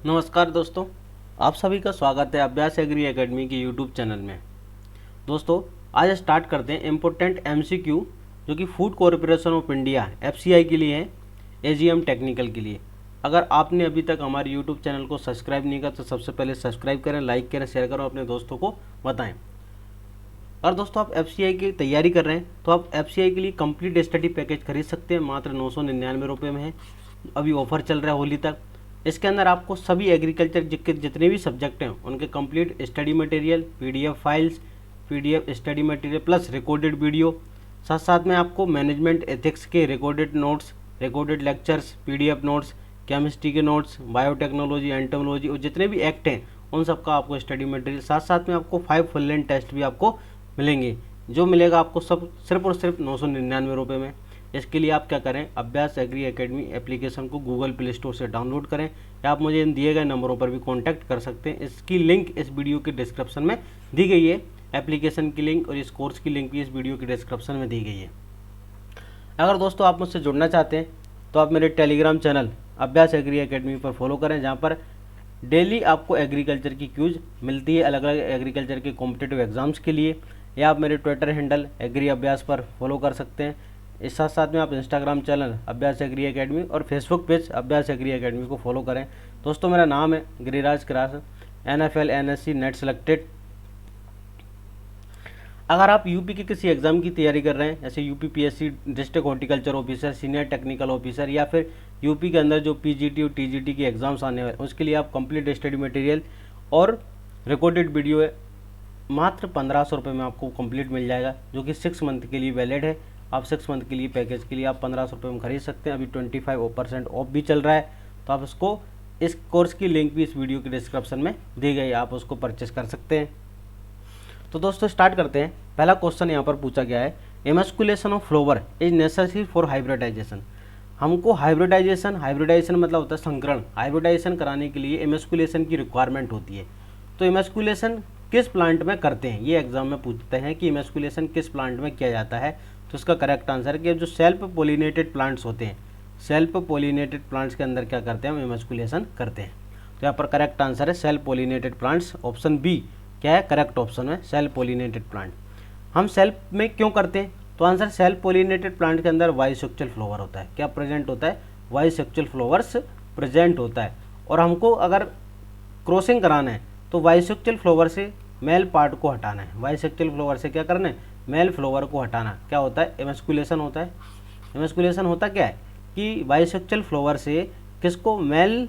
नमस्कार दोस्तों, आप सभी का स्वागत है अभ्यास एग्री एकेडमी के यूट्यूब चैनल में। दोस्तों, आज स्टार्ट करते हैं इम्पोर्टेंट एमसीक्यू जो कि food corporation of India FCI के लिए है, एजीएम टेक्निकल के लिए। अगर आपने अभी तक हमारे यूट्यूब चैनल को सब्सक्राइब नहीं किया तो सबसे पहले सब्सक्राइब करें, लाइक करें, शेयर करें, अपने दोस्तों को बताएँ। और दोस्तों, आप एफसीआई की तैयारी कर रहे हैं तो आप एफसीआई के लिए कंप्लीट स्टडी पैकेज खरीद सकते हैं, मात्र 999 रुपये में है। अभी ऑफर चल रहा है होली तक। इसके अंदर आपको सभी एग्रीकल्चर के जितने भी सब्जेक्ट हैं उनके complete study material, PDF files, PDF study material plus recorded video, साथ साथ में आपको मैनेजमेंट एथिक्स के recorded notes, recorded lectures, PDF notes, chemistry के नोट्स, बायोटेक्नोलॉजी, एंटोमोलॉजी और जितने भी एक्ट हैं उन सबका आपको स्टडी मटेरियल, साथ साथ में आपको 5 फुल लेंथ टेस्ट भी आपको मिलेंगे। जो मिलेगा आपको सब सिर्फ और सिर्फ 999 रुपये में। इसके लिए आप क्या करें, अभ्यास एग्री एकेडमी एप्लीकेशन को गूगल प्ले स्टोर से डाउनलोड करें या आप मुझे इन दिए गए नंबरों पर भी कांटेक्ट कर सकते हैं। इसकी लिंक इस वीडियो के डिस्क्रिप्शन में दी गई है। एप्लीकेशन की लिंक और इस कोर्स की लिंक भी इस वीडियो के डिस्क्रिप्शन में दी गई है। अगर दोस्तों आप मुझसे जुड़ना चाहते हैं तो आप मेरे टेलीग्राम चैनल अभ्यास एग्री एकेडमी पर फॉलो करें, जहाँ पर डेली आपको एग्रीकल्चर की क्यूज मिलती है अलग अलग एग्रीकल्चर के कॉम्पिटिटिव एग्जाम्स के लिए। या आप मेरे ट्विटर हैंडल एग्री अभ्यास पर फॉलो कर सकते हैं। इस साथ साथ में आप इंस्टाग्राम चैनल अभ्यास एग्री एकेडमी और फेसबुक पेज अभ्यास एग्री एकेडमी को फॉलो करें। दोस्तों, मेरा नाम है Giriraj Kirar, NFL NSC net selected. अगर आप यूपी के किसी एग्जाम की तैयारी कर रहे हैं, जैसे UP PSC district horticulture officer, senior technical officer, या फिर यूपी के अंदर जो PGT और TGT की एग्जाम्स आने वाले, उसके लिए आप कंप्लीट स्टडी मटेरियल और रिकॉर्डेड वीडियो है, मात्र 1500 रुपये में आपको कंप्लीट मिल जाएगा, जो कि 6 मंथ के लिए वैलिड है। आप 6 मंथ के लिए पैकेज के लिए आप 1500 रुपये में खरीद सकते हैं। अभी 25% ऑफ भी चल रहा है, तो आप इसको, इस कोर्स की लिंक भी इस वीडियो के डिस्क्रिप्शन में दी गई है, आप उसको परचेस कर सकते हैं। तो दोस्तों स्टार्ट करते हैं। पहला क्वेश्चन यहाँ पर पूछा गया है, emasculation of flower is necessary for hybridisation. हमको हाइब्रिडाइजेशन मतलब होता है संकरण। हाइब्रिडाइजेशन कराने के लिए एमस्कुलेशन की रिक्वायरमेंट होती है। तो एमस्कुलेशन किस प्लांट में करते हैं, ये एग्जाम में पूछते हैं कि एमस्कुलेशन किस प्लांट में किया जाता है। तो इसका करेक्ट आंसर है कि जो सेल्फ पोलिनेटेड प्लांट्स होते हैं, सेल्फ पोलिनेटेड प्लांट्स के अंदर क्या करते हैं, हम एमस्कुलेशन करते हैं। तो यहाँ पर करेक्ट आंसर है self pollinated plants. Option B क्या है, करेक्ट ऑप्शन है सेल्फ पोलिनेटेड प्लांट। हम सेल्फ में क्यों करते हैं, तो आंसर सेल्फ पोलिनेटेड प्लांट के अंदर वाइसेक्चुअल फ्लावर होता है। क्या प्रेजेंट होता है, वाइसेक्चुअल फ्लावर्स प्रेजेंट होता है। और हमको अगर क्रॉसिंग कराना है तो वाइसेक्चुअल फ्लावर से मेल पार्ट को हटाना है। वाइसेक्चुअल फ्लावर से क्या करना है, मेल फ्लावर को हटाना। क्या होता है, एमस्कुलेशन होता है। एमस्कुलेशन होता क्या है कि वाइसेक्चुअल फ्लावर से किसको, मेल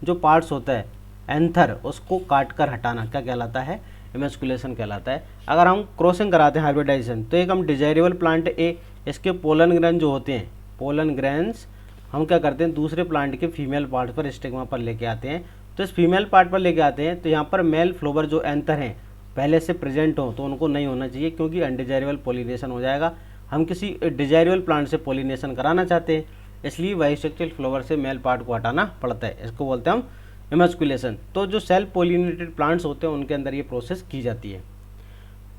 जो पार्ट्स होता है एंथर, उसको काट कर हटाना, क्या कहलाता है, एमस्कुलेशन कहलाता है। अगर हम क्रॉसिंग कराते हैं हाइब्रिडाइजेशन, तो एक हम डिजायरेबल प्लांट ए, इसके पोलन ग्रेन जो होते हैं, पोलन ग्रेन्स हम क्या करते हैं, दूसरे प्लांट के फीमेल पार्ट पर स्टिग्मा पर लेके आते हैं। तो इस फीमेल पार्ट पर लेके आते हैं तो यहाँ पर मेल फ्लावर जो एंथर हैं पहले से प्रेजेंट हो तो उनको नहीं होना चाहिए, क्योंकि अनडिजायरेबल पोलिनेशन हो जाएगा। हम किसी डिजायरेबल प्लांट से पोलिनेशन कराना चाहते हैं, इसलिए वाइसेक्चुअल फ्लावर से मेल पार्ट को हटाना पड़ता है। इसको बोलते हैं हम एमस्कुलेशन। तो जो सेल्फ पोलिनेटेड प्लांट्स होते हैं उनके अंदर ये प्रोसेस की जाती है।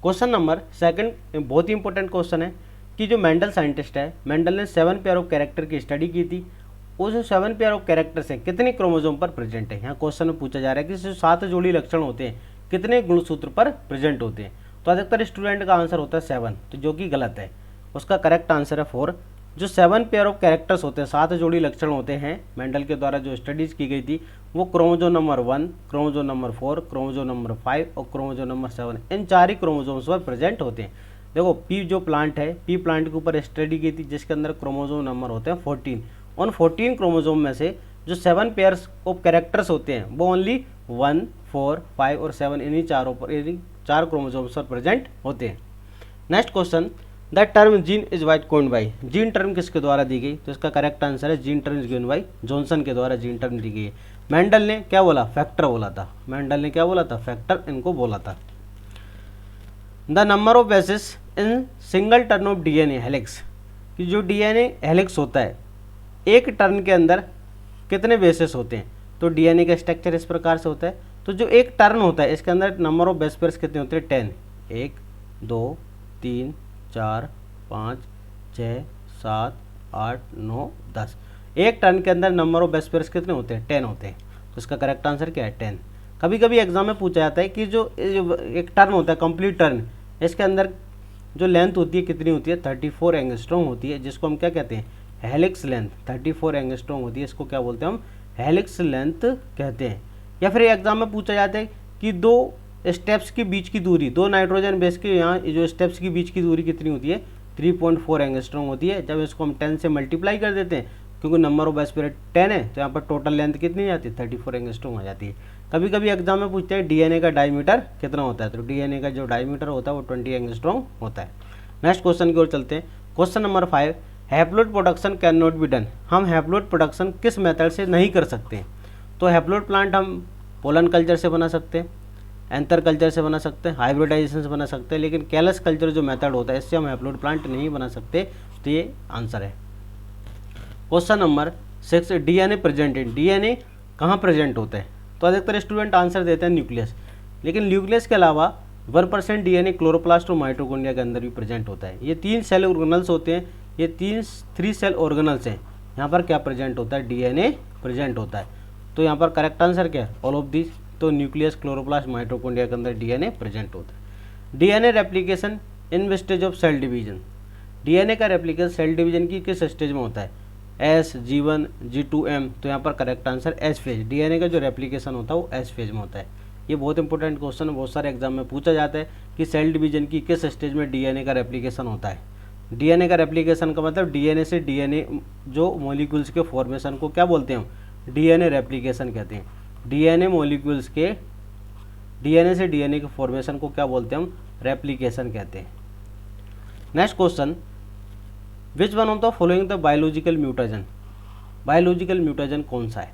क्वेश्चन नंबर सेकंड बहुत ही इंपॉर्टेंट क्वेश्चन है कि जो मेंडल साइंटिस्ट है, मेंडल ने 7 पेयर ऑफ कैरेक्टर की स्टडी की थी। उस 7 पेयर ऑफ कैरेक्टर्स हैं कितने क्रोमोसोम पर प्रेजेंट है। यहाँ क्वेश्चन में पूछा जा रहा है कि जो 7 जोड़ी लक्षण होते हैं कितने गुणसूत्र पर प्रेजेंट होते हैं। तो अधिकतर स्टूडेंट का आंसर होता है 7, तो जो कि गलत है। उसका करेक्ट आंसर है 4। जो 7 पेयर ऑफ कैरेक्टर्स होते हैं, 7 जोड़ी लक्षण होते हैं, मेंडल के द्वारा जो स्टडीज़ की गई थी, वो chromosome number 1, chromosome number 4, chromosome number 5 और क्रोमोजोम नंबर 7, इन 4 ही क्रोमोजोम्स पर प्रेजेंट होते हैं। देखो पी जो प्लांट है, पी प्लांट के ऊपर स्टडी की थी जिसके अंदर क्रोमोजोम नंबर होते हैं 14। उन 14 क्रोमोजोम में से जो 7 पेयर्स ऑफ कैरेक्टर्स होते हैं वो ओनली 1, 4, 5 और 7 इन्हीं चारों पर, इन्हीं 4 क्रोमोजोम्स पर प्रेजेंट होते हैं। Next question, the term gene is white coined by. Gene term किसके द्वारा दी गई, तो इसका करेक्ट आंसर है gene term is given by Johnson के द्वारा जीन टर्म दी गई है। मेंडल ने क्या बोला, फैक्टर बोला था। मेंडल ने क्या बोला था, फैक्टर इनको बोला था। The number of basis in single turn off DNA helix, कि जो DNA हेलिक्स होता है एक टर्न के अंदर कितने बेसिस होते हैं। तो DNA का स्ट्रक्चर इस प्रकार से होता है। तो जो एक टर्न होता है इसके अंदर नंबर ऑफ बेस पेयर्स कितने होते हैं, 10। 1, 2, 3, 4, 5, 6, 7, 8, 9, 10। एक टर्न के अंदर नंबर ऑफ बेस पेयर्स कितने होते हैं, 10 होते हैं। तो इसका करेक्ट आंसर क्या है 10। कभी कभी एग्जाम में पूछा जाता है कि जो एक टर्न होता है कंप्लीट टर्न, इसके अंदर जो लेंथ होती है कितनी होती है 34 एंगस्ट्रॉम होती है, जिसको हम क्या कहते हैं हेलिक्स लेंथ। 34 एंगस्ट्रॉम होती है, इसको क्या बोलते हैं हम हेलिक्स लेंथ कहते हैं। या फिर एग्जाम में पूछा जाता है कि दो स्टेप्स के बीच की दूरी, दो नाइट्रोजन बेस के यहाँ जो स्टेप्स के बीच की दूरी कितनी होती है 3.4 एंगस्ट्रॉम होती है। जब इसको हम 10 से मल्टीप्लाई कर देते हैं, क्योंकि नंबर ऑफ एस्पिरेट 10 है, तो यहाँ पर टोटल लेंथ कितनी आती है 34 एंगस्ट्रॉम आ जाती है। कभी कभी एग्जाम में पूछते हैं डीएनए का डायमीटर कितना होता है, तो डीएनए का जो डायमीटर होता है वो 20 एंगस्ट्रॉम होता है। नेक्स्ट क्वेश्चन की ओर चलते हैं। Question number 5, haploid production can not be done. हम हैप्लॉइड प्रोडक्शन किस मेथड से नहीं कर सकते हैं? तो हैप्लॉइड प्लांट हम पोलन कल्चर से बना सकते हैं, एंथर कल्चर से बना सकते हैं, हाइब्रिडाइजेशन से बना सकते हैं, लेकिन कैलस कल्चर जो मेथड होता है इससे हम हैप्लॉइड प्लांट नहीं बना सकते। तो ये आंसर है। Question number 6, DNA present in. DNA कहाँ प्रेजेंट होता है? तो अधिकतर स्टूडेंट आंसर देते हैं न्यूक्लियस, लेकिन न्यूक्लियस के अलावा 1% डीएनए क्लोरोप्लास्ट और माइटोकॉन्ड्रिया के अंदर भी प्रेजेंट होता है। ये 3 सेल ऑर्गेनल्स होते हैं, ये 3 सेल ऑर्गेनल्स हैं। यहाँ पर क्या प्रेजेंट होता है? डीएनए प्रेजेंट होता है। तो यहाँ पर करेक्ट आंसर क्या है? All of this. तो न्यूक्लियस, क्लोरोप्लास्ट, माइटोकॉन्ड्रिया के अंदर डीएनए प्रेजेंट होता है। DNA replication in stage of cell division. DNA का रेप्लिकेशन सेल डिवीजन की किस स्टेज में होता है? S, G1, G2M। तो यहाँ पर correct answer S phase. DNA का जो रेप्लिकेशन होता है वो एस फेज में होता है। ये बहुत इंपॉर्टेंट क्वेश्चन है, बहुत सारे एग्जाम में पूछा जाता है कि सेल डिवीजन की किस स्टेज में डीएनए का रेप्लिकेशन होता है। डीएनए का रेप्लिकेशन का मतलब डीएनए से डीएनए जो मॉलिक्यूल्स के फॉर्मेशन को क्या बोलते हैं हम? डीएनए रेप्लिकेशन कहते हैं। डीएनए मॉलिक्यूल्स के डीएनए से डीएनए के फॉर्मेशन को क्या बोलते हैं हम? रेप्लिकेशन कहते हैं। Next question, which one of the following the biological mutation. Biological mutation कौन सा है?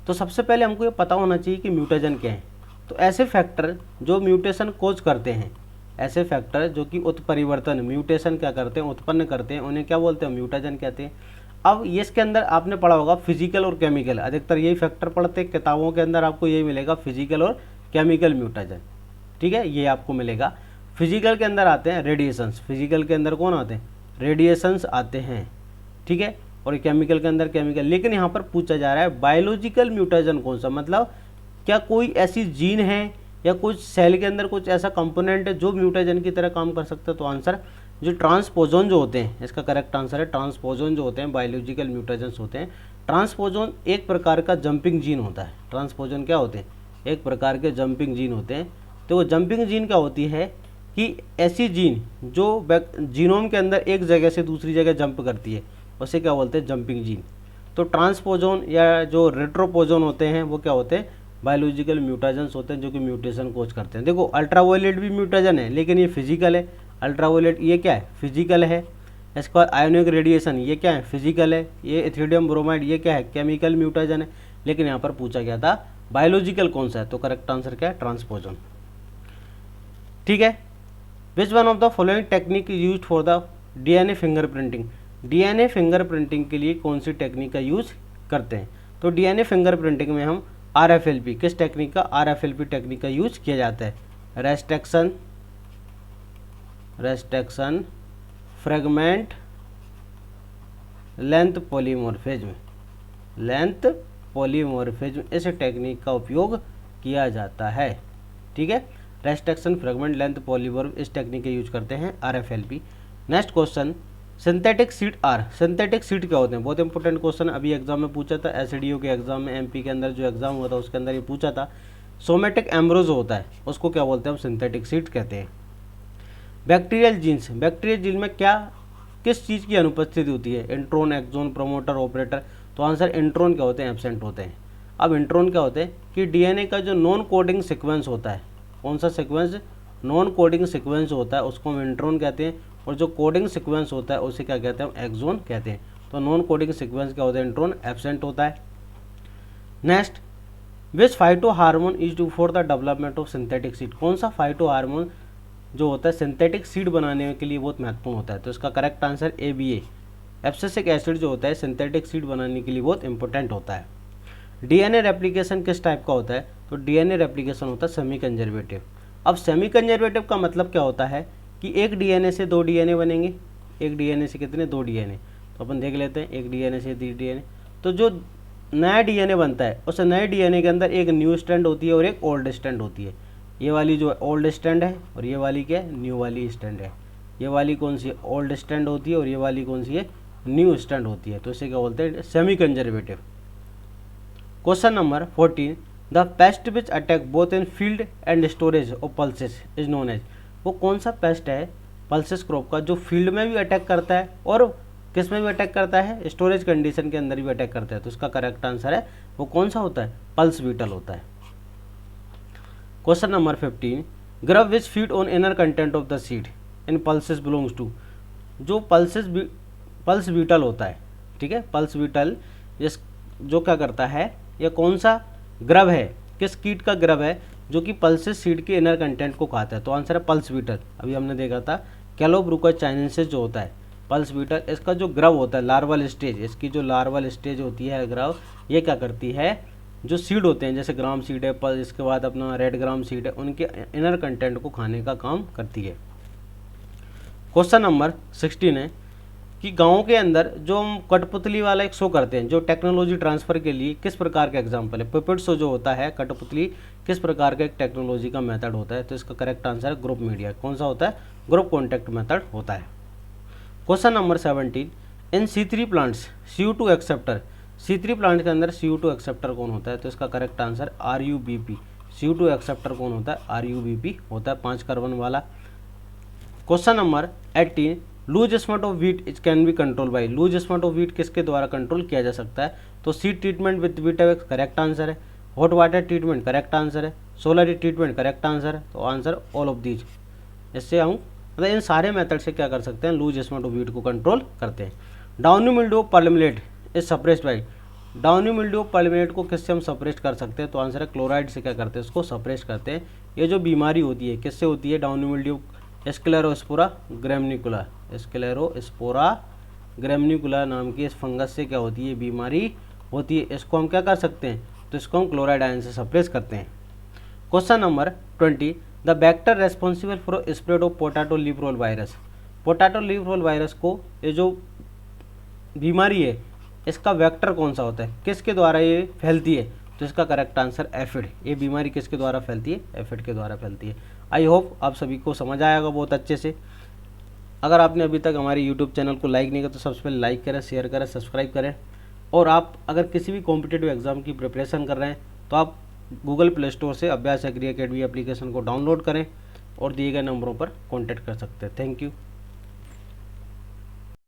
तो सबसे पहले हमको ये पता होना चाहिए कि म्यूटेशन क्या है। तो ऐसे फैक्टर जो म्यूटेशन कोज करते हैं, ऐसे फैक्टर जो कि उत्परिवर्तन म्यूटेशन क्या करते हैं, उत्पन्न करते हैं, उन्हें क्या बोलते हैं? म्यूटेशन कहते हैं। अब ये इसके अंदर आपने पढ़ा होगा फिजिकल और केमिकल, अधिकतर यही फैक्टर पढ़ते हैं किताबों के अंदर, आपको यही मिलेगा फिजिकल और केमिकल म्यूटेशन। ठीक है, ये आपको मिलेगा। फिजिकल के अंदर आते हैं रेडिएशंस। फिजिकल के अंदर कौन आते हैं? रेडिएशंस आते हैं। ठीक है, और केमिकल के अंदर केमिकल। लेकिन यहाँ पर पूछा जा रहा है बायोलॉजिकल म्यूटेशन कौन सा, मतलब क्या कोई ऐसी जीन है या कुछ सेल के अंदर कुछ ऐसा कंपोनेंट है जो म्यूटेशन की तरह काम कर सकता है? तो आंसर जो ट्रांसपोजोन जो होते हैं, इसका करेक्ट आंसर है ट्रांसपोजोन जो होते हैं बायोलॉजिकल म्यूटेशंस होते हैं। ट्रांसपोजोन एक प्रकार का जंपिंग जीन होता है। ट्रांसपोजोन क्या होते हैं? एक प्रकार के जंपिंग जीन होते हैं। तो वो जंपिंग जीन क्या होती है कि ऐसी जीन जो जीनोम के अंदर एक जगह से दूसरी जगह जंप करती है, उसे क्या बोलते हैं? Jumping gene. तो ट्रांसपोजोन या जो रेट्रोपोजोन होते हैं वो क्या होते हैं? बायोलॉजिकल म्यूटेशंस होते हैं जो कि म्यूटेशन कोज करते हैं। देखो अल्ट्रावायलेट भी म्यूटेशन है, लेकिन ये फिजिकल है। अल्ट्रावायलेट ये क्या है? फिजिकल है। इसका आयोनिक रेडिएशन ये क्या है? फिजिकल है। ये इथिडियम ब्रोमाइड ये क्या है? केमिकल म्यूटेशन है। लेकिन यहाँ पर पूछा गया था बायोलॉजिकल कौन सा है, तो करेक्ट आंसर क्या है? ट्रांसपोजन। ठीक है, which one of the following technique use for the DNA fingerprinting. DNA fingerprinting के लिए कौन सी टेक्निक का यूज करते हैं? तो डीएनए फिंगरप्रिंटिंग में हम आरएफएलपी, किस टेक्निक का? आरएफएलपी टेक्निक का यूज किया जाता है। रेस्ट्रिक्शन फ्रेगमेंट लेंथ पॉलीमॉर्फिज्म, इस टेक्निक का उपयोग किया जाता है। ठीक है, रेस्ट्रिक्शन फ्रेगमेंट लेंथ पॉलीमॉर्फ, इस टेक्निक का यूज करते हैं RFLP. Next question, synthetic seed are. Synthetic seed क्या होते हैं? बहुत इंपॉर्टेंट क्वेश्चन, अभी एग्जाम में पूछा था, एसडीओ के एग्जाम में, एमपी के अंदर जो एग्जाम हुआ था उसके अंदर ये पूछा था। सोमेटिक एम्ब्रोज होता है, उसको क्या बोलते हैं? हम सिंथेटिक सीड कहते हैं। बैक्टीरियल जीन्स, बैक्टीरियल जीन में क्या किस चीज़ की अनुपस्थिति होती है? Intron, exon, promoter, operator. तो आंसर इंट्रोन क्या होते हैं? एब्सेंट होते हैं। अब इंट्रोन क्या होते हैं कि डीएनए का जो नॉन कोडिंग सीक्वेंस होता है, कौन सा सीक्वेंस? नॉन कोडिंग सीक्वेंस होता है, उसको हम इंट्रोन कहते हैं। और जो कोडिंग सीक्वेंस होता है उसे क्या कहते हैं? हम एक्सोन कहते हैं। तो नॉन कोडिंग सीक्वेंस क्या होता है? इंट्रोन, एब्सेंट होता है। Next, which phyto hormone is to for the development of synthetic seed. कौन सा फाइटो हार्मोन जो होता है सिंथेटिक सीड बनाने के लिए बहुत महत्वपूर्ण होता है? तो इसका correct answer ABA, abscisic acid जो होता है सिंथेटिक सीड बनाने के लिए बहुत इंपॉर्टेंट होता है। डीएनए रेप्लिकेशन किस टाइप का होता है? तो डीएनए रेप्लिकेशन होता है सेमी कंजर्वेटिव। अब सेमी कंजर्वेटिव का मतलब क्या होता है कि एक डीएनए से 2 डीएनए बनेंगे। एक डीएनए से कितने? 2 डीएनए। तो अपन देख लेते हैं, एक डीएनए से 3 डीएनए। तो जो नया डीएनए बनता है, उस नए डीएनए के अंदर एक न्यू स्ट्रैंड होती है और एक ओल्ड स्ट्रैंड होती है। ये वाली जो ओल्ड स्ट्रैंड है और ये वाली क्या है, न्यू वाली स्ट्रैंड है। ये वाली कौन सी है, ओल्ड स्ट्रैंड होती है और ये वाली कौन सी है, न्यू स्ट्रैंड होती है। तो इसे क्या बोलते हैं, semi conservative. Question number 14, the pest which attack both in field and storage of pulses is known as. वो कौन सा पेस्ट है पल्सेस क्रॉप का जो फील्ड में भी अटैक करता है और किस में भी अटैक करता है, स्टोरेज कंडीशन के अंदर भी अटैक करता है। तो इसका करेक्ट आंसर है वो कौन सा होता है, पल्स बीटल होता है। Question number 15, grub which feed on inner content of the seed in pulses belongs to. जो पल्स बीटल होता है, ठीक है, पल्स बीटल जिस जो क्या करता है, या कौन सा ग्रब है, किस कीट का ग्रब है जो कि पल्सेस सीड के इनर कंटेंट को खाता है। तो आंसर है पल्स बीटल। अभी हमने देखा था कैलोब्रूका चाइनेंसिस जो होता है पल्स बीटल, इसका जो ग्रब होता है लार्वल स्टेज, इसकी जो लार्वल स्टेज होती है ग्रब, ये क्या करती है, जो सीड होते हैं जैसे ग्राम सीड है, पल इसके बाद अपना रेड ग्राम सीड है, उनके इनर कंटेंट को खाने का काम करती है। क्वेश्चन नंबर 16 है कि गाँव के अंदर जो हम कठपुतली वाला एक शो करते हैं, जो टेक्नोलॉजी ट्रांसफ़र के लिए किस प्रकार का एग्जाम्पल है। पुपेट शो जो होता है कठपुतली किस प्रकार का एक टेक्नोलॉजी का मेथड होता है। तो इसका करेक्ट आंसर है ग्रुप मीडिया। कौन सा होता है, ग्रुप कॉन्टैक्ट मेथड होता है। क्वेश्चन नंबर 17, इन C3 plants CO2 acceptor, C3 plant के अंदर CO2 एक्सेप्टर कौन होता है। तो इसका correct answer RUBP। CO2 acceptor कौन होता है, RUBP होता है, 5 कार्बन वाला। Question number 18, loose spot of wheat is can be control by. Loose spot of wheat किसके द्वारा कंट्रोल किया जा सकता है। तो seed treatment with Vitavax correct answer है, hot water treatment correct answer है, सोलर ट्रीटमेंट करेक्ट आंसर है। तो आंसर ऑल ऑफ दीज। इससे हम मतलब इन सारे मेथड से क्या कर सकते हैं, लूज स्पॉट ऑफ वीट को कंट्रोल करते हैं। Downy mildew of pearl millet is suppressed by. Downy mildew of pearl millet को किससे हम सप्रेस्ट कर सकते हैं। तो आंसर है क्लोराइड से क्या करते हैं, उसको सप्रेस्ट करते हैं। ये जो बीमारी होती है किससे होती है, डाउनी मिल्ड्यू स्क्लेरोस्पोरा ग्रेमिनिकुला, स्क्लेरोस्पोरा ग्रेमिनिकुला नाम की इस फंगस से क्या होती है, बीमारी होती है। इसको हम क्या कर सकते हैं, तो इसको हम क्लोराइड आयन से सप्रेस करते हैं। Question number 20, the vector responsible for spread of potato leaf roll virus. Potato leaf roll virus को, ये जो बीमारी है इसका वेक्टर कौन सा होता है, किसके द्वारा ये फैलती है। तो इसका करेक्ट आंसर एफिड। ये बीमारी किसके द्वारा फैलती है, एफिड के द्वारा फैलती है। आई होप आप सभी को समझ आएगा बहुत अच्छे से। अगर आपने अभी तक हमारे यूट्यूब चैनल को लाइक नहीं किया तो सबसे पहले लाइक करें, शेयर करें, सब्सक्राइब करें। और आप अगर किसी भी कॉम्पिटिटिव एग्जाम की प्रिपरेशन कर रहे हैं तो आप गूगल प्ले स्टोर से अभ्यास एग्री एकेडमी एप्लीकेशन को डाउनलोड करें और दिए गए नंबरों पर कॉन्टैक्ट कर सकते हैं। Thank you.